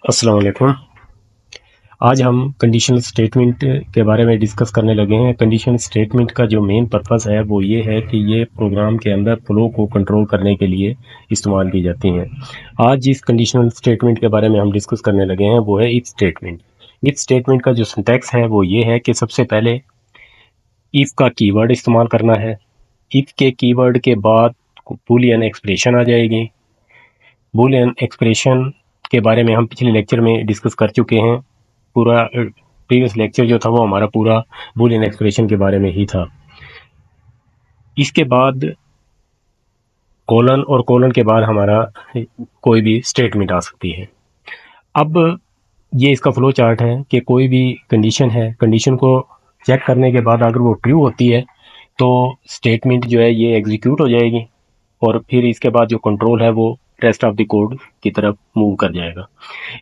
अस्सलाम वालेकुम। आज हम कंडीशनल स्टेटमेंट के बारे में डिस्कस करने लगे हैं। कंडीशनल स्टेटमेंट का जो मेन पर्पस है वो ये है कि ये प्रोग्राम के अंदर फ्लो को कंट्रोल करने के लिए इस्तेमाल की जाती हैं। आज जिस कंडीशनल स्टेटमेंट के बारे में हम डिस्कस करने लगे हैं वो है इफ स्टेटमेंट। इफ स्टेटमेंट का जो सिंटैक्स है वो ये है कि सबसे पहले इफ का कीवर्ड इस्तेमाल करना है। इफ के कीवर्ड के बाद बूलियन एक्सप्रेशन आ जाएगी। बूलियन एक्सप्रेशन के बारे में हम पिछले लेक्चर में डिस्कस कर चुके हैं। पूरा प्रीवियस लेक्चर जो था वो हमारा पूरा बूलियन एक्सप्रेशन के बारे में ही था। इसके बाद कोलन और कोलन के बाद हमारा कोई भी स्टेटमेंट आ सकती है। अब ये इसका फ्लो चार्ट है कि कोई भी कंडीशन है, कंडीशन को चेक करने के बाद अगर वो ट्रू होती है तो स्टेटमेंट जो है ये एग्जीक्यूट हो जाएगी और फिर इसके बाद जो कंट्रोल है वो रेस्ट ऑफ द कोड की तरफ मूव कर जाएगा।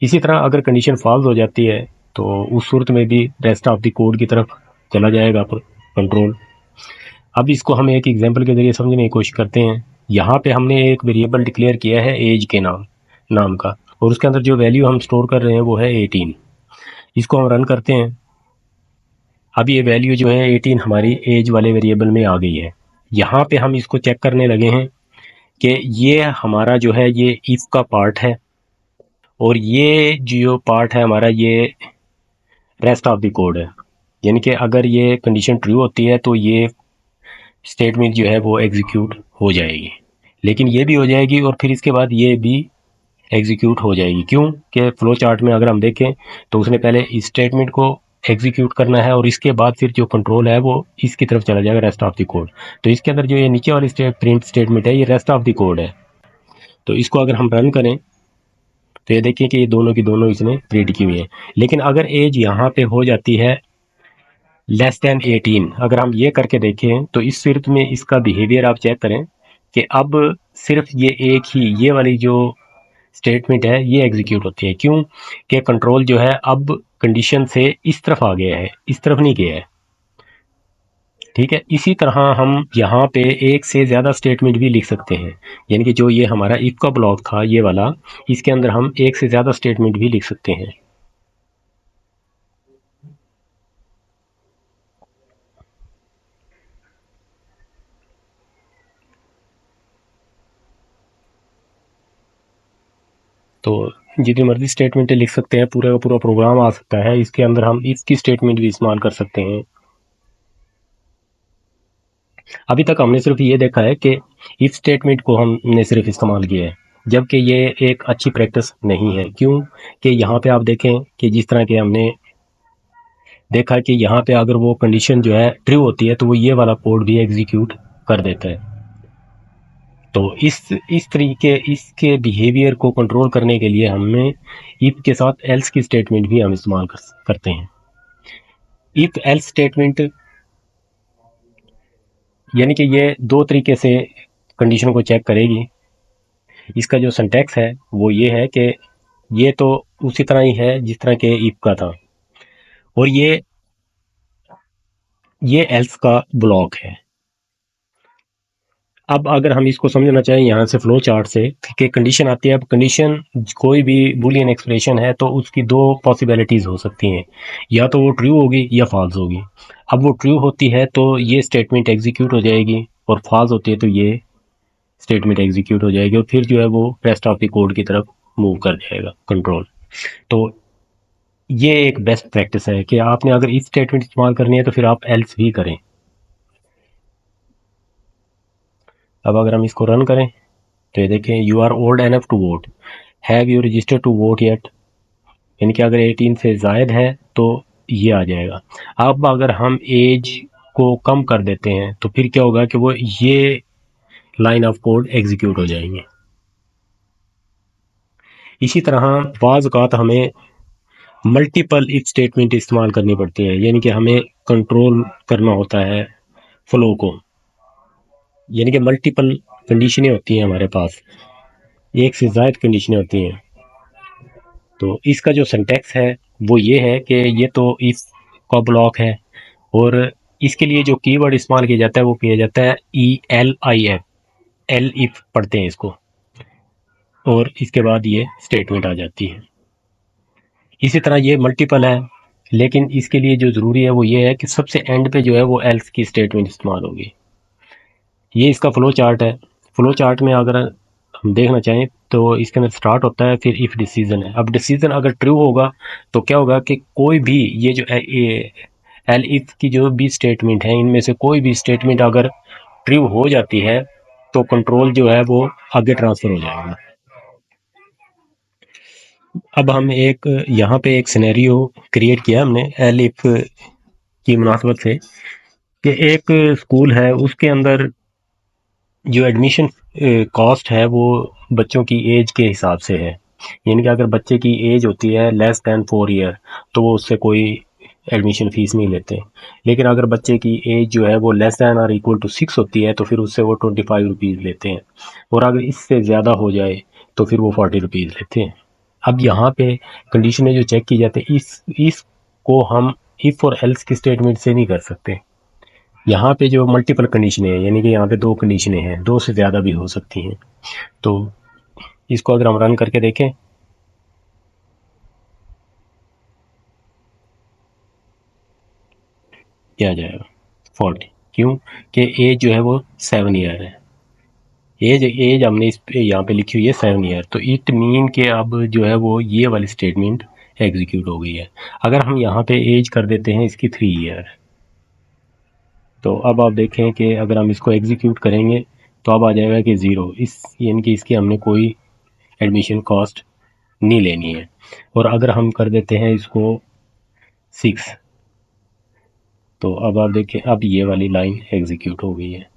इसी तरह अगर कंडीशन फॉल्स हो जाती है तो उस सूरत में भी रेस्ट ऑफ द कोड की तरफ चला जाएगा कंट्रोल। अब इसको हम एक एग्जांपल के जरिए समझने की कोशिश करते हैं। यहाँ पे हमने एक वेरिएबल डिक्लेयर किया है एज के नाम का, और उसके अंदर जो वैल्यू हम स्टोर कर रहे हैं वो है 18। इसको हम रन करते हैं। अब ये वैल्यू जो है 18 हमारी एज वाले वेरिएबल में आ गई है। यहाँ पे हम इसको चेक करने लगे हैं कि ये हमारा जो है ये इफ का पार्ट है और ये जो पार्ट है हमारा ये रेस्ट ऑफ द कोड है। यानी कि अगर ये कंडीशन ट्रू होती है तो ये स्टेटमेंट जो है वो एग्जीक्यूट हो जाएगी, लेकिन ये भी हो जाएगी और फिर इसके बाद ये भी एग्जीक्यूट हो जाएगी। क्यों कि फ्लो चार्ट में अगर हम देखें तो उसने पहले इस स्टेटमेंट को एग्जीक्यूट करना है और इसके बाद फिर जो कंट्रोल है वो इसकी तरफ चला जाएगा, रेस्ट ऑफ द कोड। तो इसके अंदर जो ये नीचे वाली प्रिंट स्टेटमेंट है ये रेस्ट ऑफ द कोड है। तो इसको अगर हम रन करें तो ये देखिए कि ये दोनों की दोनों इसने प्रिंट की हुई है। लेकिन अगर एज यहाँ पे हो जाती है लेस देन 18, अगर हम ये करके देखें तो इस सूरत में इसका बिहेवियर आप चेक करें कि अब सिर्फ ये एक ही ये वाली जो स्टेटमेंट है ये एग्जीक्यूट होती है। क्यों कि कंट्रोल जो है अब कंडीशन से इस तरफ आ गया है, इस तरफ नहीं गया है। ठीक है, इसी तरह हम यहाँ पे एक से ज़्यादा स्टेटमेंट भी लिख सकते हैं। यानी कि जो ये हमारा इफ का ब्लॉक था ये वाला, इसके अंदर हम एक से ज़्यादा स्टेटमेंट भी लिख सकते हैं। तो जितनी मर्जी स्टेटमेंट लिख सकते हैं, पूरा का पूरा प्रोग्राम आ सकता है। इसके अंदर हम इसकी स्टेटमेंट भी इस्तेमाल कर सकते हैं। अभी तक हमने सिर्फ ये देखा है कि इफ स्टेटमेंट को हमने सिर्फ इस्तेमाल किया है, जबकि ये एक अच्छी प्रैक्टिस नहीं है। क्यों कि यहाँ पे आप देखें कि जिस तरह के हमने देखा कि यहाँ पे अगर वो कंडीशन जो है ट्रू होती है तो वो ये वाला कोड भी एग्जीक्यूट कर देता है। तो इस तरीके इसके बिहेवियर को कंट्रोल करने के लिए हमें इफ के साथ एल्स की स्टेटमेंट भी हम इस्तेमाल करते हैं। इफ एल्स स्टेटमेंट यानी कि ये दो तरीके से कंडीशन को चेक करेगी। इसका जो सिंटैक्स है वो ये है कि ये तो उसी तरह ही है जिस तरह के इफ का था, और ये एल्स का ब्लॉक है। अब अगर हम इसको समझना चाहें यहाँ से फ्लो चार्ट से कि कंडीशन आती है, अब कंडीशन कोई भी बूलियन एक्सप्रेशन है तो उसकी दो पॉसिबिलिटीज़ हो सकती हैं, या तो वो ट्रू होगी या फॉल्स होगी। अब वो ट्रू होती है तो ये स्टेटमेंट एग्जीक्यूट हो जाएगी और फॉल्स होती है तो ये स्टेटमेंट एग्जीक्यूट हो जाएगी और फिर जो है वो रेस्ट ऑफ द कोड की तरफ मूव कर जाएगा कंट्रोल। तो ये एक बेस्ट प्रैक्टिस है कि आपने अगर इफ स्टेटमेंट इस्तेमाल करनी है तो फिर आप एल्स भी करें। अब अगर हम इसको रन करें तो ये देखें you are old enough to vote, have you registered to vote yet. यानी कि अगर 18 से ज़ायद है तो ये आ जाएगा। अब अगर हम एज को कम कर देते हैं तो फिर क्या होगा कि वो ये लाइन ऑफ कोड एग्जीक्यूट हो जाएंगे। इसी तरह बाज़ औक़ात हमें मल्टीपल इफ स्टेटमेंट इस्तेमाल करनी पड़ती है, यानी कि हमें कंट्रोल करना होता है फ्लो को। यानी कि मल्टीपल कंडीशनें होती हैं हमारे पास, एक से ज़ायद कंडीशनें होती हैं। तो इसका जो सिंटैक्स है वो ये है कि ये तो इफ का ब्लॉक है और इसके लिए जो कीवर्ड इस्तेमाल किया जाता है वो किया जाता है ELIF, एल इफ पढ़ते हैं इसको, और इसके बाद ये स्टेटमेंट आ जाती है। इसी तरह ये मल्टीपल है, लेकिन इसके लिए जो ज़रूरी है वो ये है कि सबसे एंड पे जो है वो एल्स की स्टेटमेंट इस्तेमाल होगी। ये इसका फ्लो चार्ट है। फ्लो चार्ट में अगर हम देखना चाहें तो इसके अंदर स्टार्ट होता है, फिर इफ़ डिसीजन है। अब डिसीजन अगर ट्रू होगा तो क्या होगा कि कोई भी ये जो एल इफ की जो भी स्टेटमेंट है इनमें से कोई भी स्टेटमेंट अगर ट्रू हो जाती है तो कंट्रोल जो है वो आगे ट्रांसफ़र हो जाएगा। अब हम एक यहाँ पे एक सिनेरियो क्रिएट किया हमने एल इफ की मुनासबत से कि एक स्कूल है, उसके अंदर जो एडमिशन कॉस्ट है वो बच्चों की एज के हिसाब से है। यानी कि अगर बच्चे की एज होती है लेस दैन 4 ईयर तो वो उससे कोई एडमिशन फ़ीस नहीं लेते। लेकिन अगर बच्चे की एज जो है वो लेस दैन और इक्वल टू 6 होती है तो फिर उससे वो 25 रुपीज़ लेते हैं, और अगर इससे ज़्यादा हो जाए तो फिर वो 40 रुपीज़ लेते हैं। अब यहाँ पे कंडीशनें जो चेक की जाती है इसको हम इफ़ और एल्स की स्टेटमेंट से नहीं कर सकते। यहाँ पे जो मल्टीपल कंडीशनें हैं, यानी कि यहाँ पे 2 कंडीशनें हैं, 2 से ज़्यादा भी हो सकती हैं। तो इसको अगर हम रन करके देखें क्या आ जाएगा 40। क्यों कि एज जो है वो 7 ईयर है। एज एज हमने इस पे यहाँ पे लिखी हुई है 7 ईयर, तो इट मीन कि अब जो है वो ये वाली स्टेटमेंट एग्जीक्यूट हो गई है। अगर हम यहाँ पे एज कर देते हैं इसकी 3 ईयर, तो अब आप देखें कि अगर हम इसको एग्जीक्यूट करेंगे तो अब आ जाएगा कि 0, इस यानी कि इसकी हमने कोई एडमिशन कॉस्ट नहीं लेनी है। और अगर हम कर देते हैं इसको 6, तो अब आप देखें अब ये वाली लाइन एग्जीक्यूट हो गई है।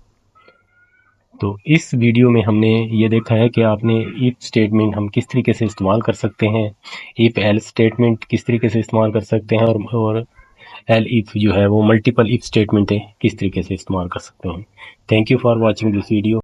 तो इस वीडियो में हमने ये देखा है कि आपने इफ स्टेटमेंट हम किस तरीके से इस्तेमाल कर सकते हैं, इफ एल्स स्टेटमेंट किस तरीके से इस्तेमाल कर सकते हैं, और एल इफ जो है वो मल्टीपल इफ स्टेटमेंट है किस तरीके से इस्तेमाल कर सकते हैं। Thank you for watching this video.